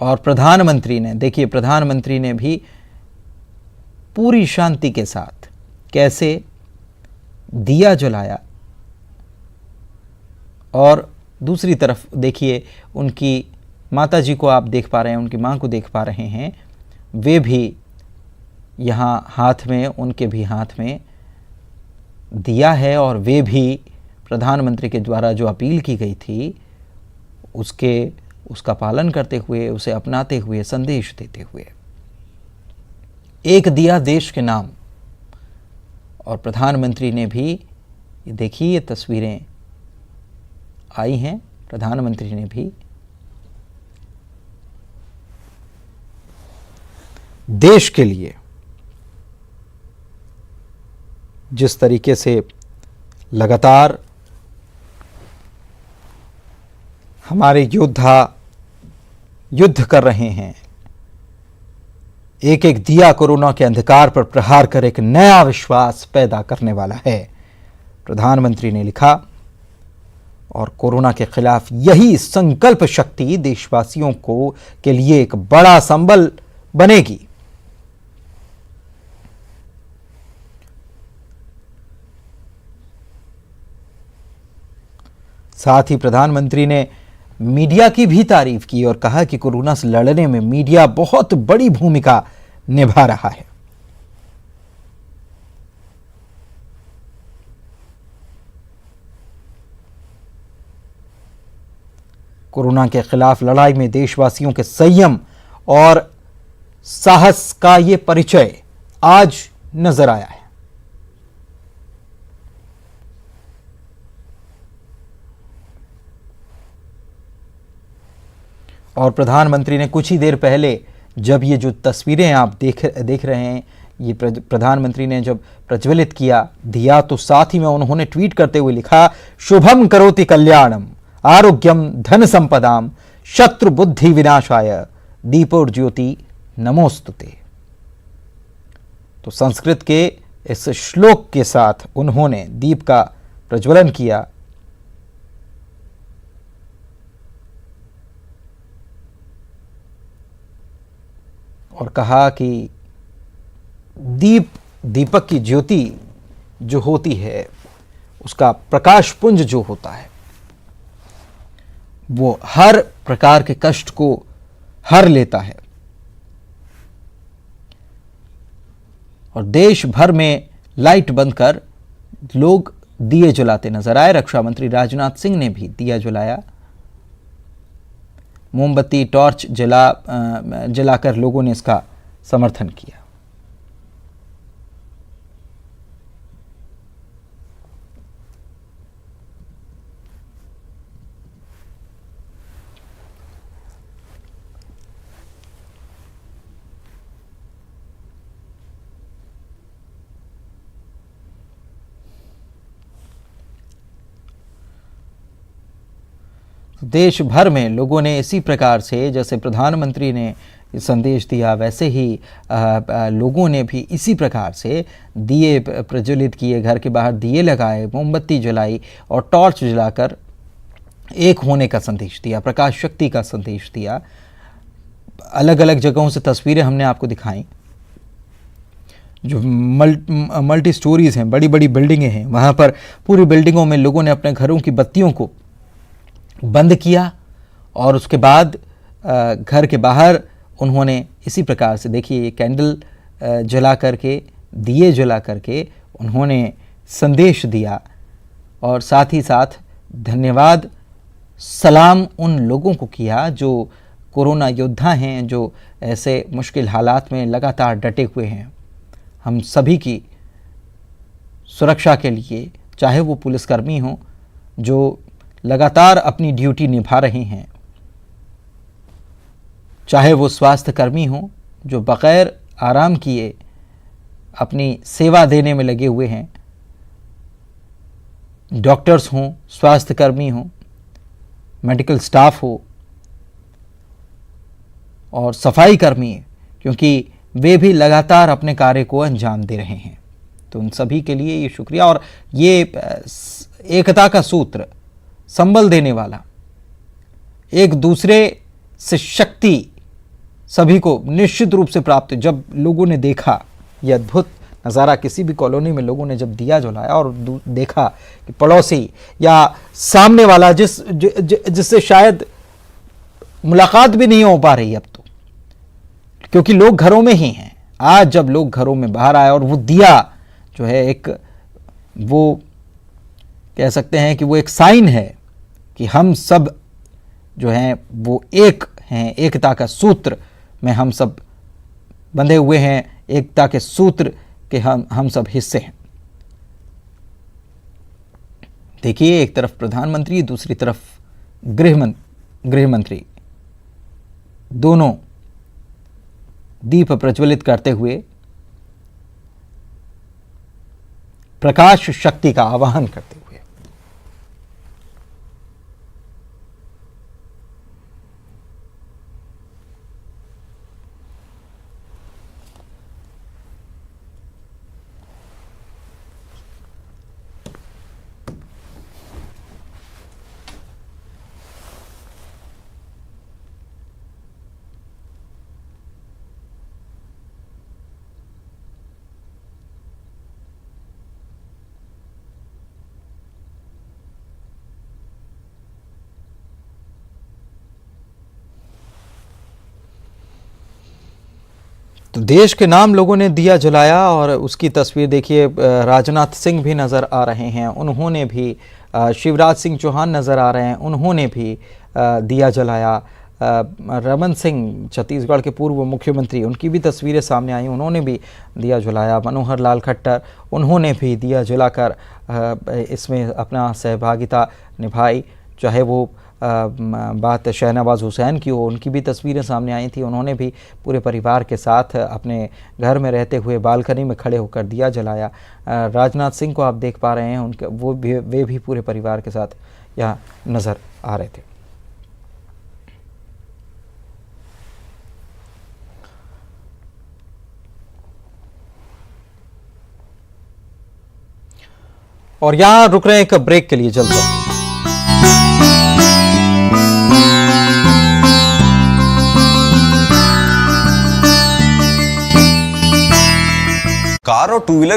और प्रधानमंत्री ने, देखिए प्रधानमंत्री ने भी पूरी शांति के साथ कैसे दिया जलाया, और दूसरी तरफ देखिए उनकी माता जी को आप देख पा रहे हैं, उनकी मां को देख पा रहे हैं, वे भी यहाँ हाथ में, उनके भी हाथ में दिया है, और वे भी प्रधानमंत्री के द्वारा जो अपील की गई थी उसका पालन करते हुए, उसे अपनाते हुए, संदेश देते हुए। एक दिया देश के नाम। और प्रधानमंत्री ने भी, देखिए ये तस्वीरें आई हैं, प्रधानमंत्री ने भी देश के लिए जिस तरीके से लगातार हमारे योद्धा युद्ध कर रहे हैं, एक एक दिया कोरोना के अंधकार पर प्रहार कर एक नया विश्वास पैदा करने वाला है, प्रधानमंत्री ने लिखा। और कोरोना के खिलाफ यही संकल्प शक्ति देशवासियों को के लिए एक बड़ा संबल बनेगी। साथ ही प्रधानमंत्री ने मीडिया की भी तारीफ की और कहा कि कोरोना से लड़ने में मीडिया बहुत बड़ी भूमिका निभा रहा है। कोरोना के खिलाफ लड़ाई में देशवासियों के संयम और साहस का ये परिचय आज नजर आया है। और प्रधानमंत्री ने कुछ ही देर पहले, जब ये जो तस्वीरें आप देख रहे हैं, ये प्रधानमंत्री ने जब प्रज्वलित किया दिया, तो साथ ही में उन्होंने ट्वीट करते हुए लिखा, शुभम करोति कल्याणम आरोग्यम धन संपदाम शत्रु बुद्धि विनाशाय दीपोर्ज्योति नमोस्तुते। तो संस्कृत के इस श्लोक के साथ उन्होंने दीप का प्रज्वलन किया और कहा कि दीपक की ज्योति जो होती है, उसका प्रकाश पुंज जो होता है, वो हर प्रकार के कष्ट को हर लेता है। और देश भर में लाइट बंद कर लोग दिए जलाते नजर आए। रक्षा मंत्री राजनाथ सिंह ने भी दिया जलाया, मोमबत्ती टॉर्च जलाकर लोगों ने इसका समर्थन किया। देश भर में लोगों ने इसी प्रकार से, जैसे प्रधानमंत्री ने संदेश दिया, वैसे ही लोगों ने भी इसी प्रकार से दिए प्रज्वलित किए, घर के बाहर दिए लगाए, मोमबत्ती जलाई और टॉर्च जलाकर एक होने का संदेश दिया, प्रकाश शक्ति का संदेश दिया। अलग अलग जगहों से तस्वीरें हमने आपको दिखाई, जो मल्टी स्टोरीज हैं, बड़ी बड़ी बिल्डिंगें हैं, वहाँ पर पूरी बिल्डिंगों में लोगों ने अपने घरों की बत्तियों को बंद किया और उसके बाद घर के बाहर उन्होंने इसी प्रकार से, देखिए, कैंडल जला करके, दिए जला करके उन्होंने संदेश दिया। और साथ ही साथ धन्यवाद, सलाम उन लोगों को किया जो कोरोना योद्धा हैं, जो ऐसे मुश्किल हालात में लगातार डटे हुए हैं। हम सभी की सुरक्षा के लिए, चाहे वो पुलिसकर्मी हों जो लगातार अपनी ड्यूटी निभा रहे हैं, चाहे वो स्वास्थ्य कर्मी हों जो बग़ैर आराम किए अपनी सेवा देने में लगे हुए हैं, डॉक्टर्स हों, स्वास्थ्य कर्मी हों, मेडिकल स्टाफ हो और सफाई कर्मी, क्योंकि वे भी लगातार अपने कार्य को अंजाम दे रहे हैं। तो उन सभी के लिए ये शुक्रिया। और ये एकता का सूत्र, संबल देने वाला, एक दूसरे से शक्ति सभी को निश्चित रूप से प्राप्त। जब लोगों ने देखा यह अद्भुत नज़ारा, किसी भी कॉलोनी में लोगों ने जब दिया जलाया और देखा कि पड़ोसी या सामने वाला जिससे शायद मुलाकात भी नहीं हो पा रही अब तो, क्योंकि लोग घरों में ही हैं। आज जब लोग घरों में बाहर आए और वो दिया जो है एक, वो कह सकते हैं कि वो एक साइन है कि हम सब जो हैं वो एक हैं, एकता का सूत्र में हम सब बंधे हुए हैं, एकता के सूत्र के हम सब हिस्से हैं। देखिए, एक तरफ प्रधानमंत्री, दूसरी तरफ गृहमंत्री, दोनों दीप प्रज्वलित करते हुए प्रकाश शक्ति का आवाहन करते हुए। तो देश के नाम लोगों ने दिया जलाया और उसकी तस्वीर देखिए, राजनाथ सिंह भी नज़र आ रहे हैं, उन्होंने भी, शिवराज सिंह चौहान नज़र आ रहे हैं, उन्होंने भी दिया जलाया। रमन सिंह, छत्तीसगढ़ के पूर्व मुख्यमंत्री, उनकी भी तस्वीरें सामने आई, उन्होंने भी दिया जलाया। मनोहर लाल खट्टर, उन्होंने भी दिया जलाकर इसमें अपना सहभागिता निभाई। चाहे वो बात शहनवाज हुसैन की हो, उनकी भी तस्वीरें सामने आई थी, उन्होंने भी पूरे परिवार के साथ अपने घर में रहते हुए बालकनी में खड़े होकर दिया जलाया। राजनाथ सिंह को आप देख पा रहे हैं, उनके वे भी पूरे परिवार के साथ यहाँ नज़र आ रहे थे। और यहाँ रुक रहे हैं एक ब्रेक के लिए, जल्द कार और टू व्हीलर